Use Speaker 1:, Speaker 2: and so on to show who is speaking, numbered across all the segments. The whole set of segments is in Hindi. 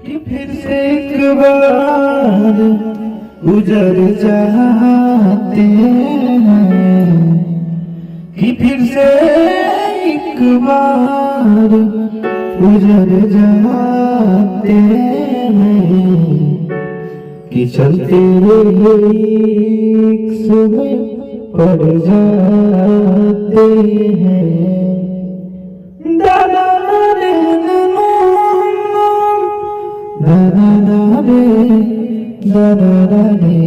Speaker 1: कि फिर से एक बार उजड़ जाते हैं, कि फिर से एक बार उजड़ जाते हैं, कि चलते एक समय पड़ जाते हैं। दादा रे दादा रे दादा रे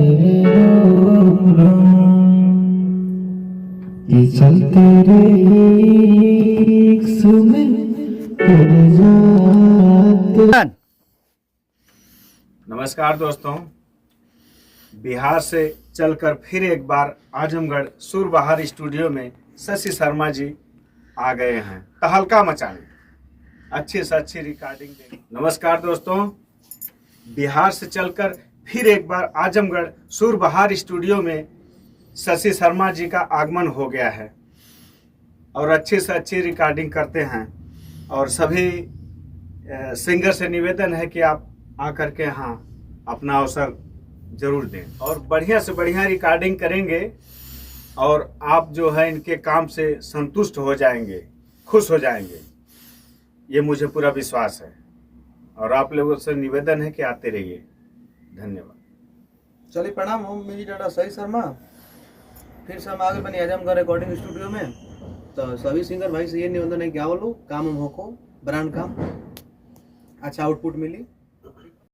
Speaker 1: ये चलते रे एक समय पड़ जाते।
Speaker 2: नमस्कार दोस्तों, बिहार से चलकर फिर एक बार आजमगढ़ सुरबहार स्टूडियो में शशि शर्मा जी आ गए हैं तहलका मचाने, अच्छी से अच्छी रिकॉर्डिंग देने। नमस्कार दोस्तों, बिहार से चलकर फिर एक बार आजमगढ़ सुरबहार स्टूडियो में शशि शर्मा जी का आगमन हो गया है और अच्छी से अच्छी रिकॉर्डिंग करते हैं। और सभी सिंगर से निवेदन है कि आप आकर के यहाँ अपना अवसर जरूर दें और बढ़िया से बढ़िया रिकॉर्डिंग करेंगे और आप जो है इनके काम से संतुष्ट हो जाएंगे, खुश हो जाएंगे, ये मुझे पूरा विश्वास है। और आप लोगों से निवेदन है कि आते रहिए। धन्यवाद।
Speaker 3: चलिए प्रणाम, हम मेरी डाटा सही शर्मा फिर से हम आगे बने आजमगढ़ रिकॉर्डिंग स्टूडियो में। तो सभी सिंगर भाई से ये निवेदन है कि आओ लोग काम हम हो को ब्रांड काम अच्छा आउटपुट मिली।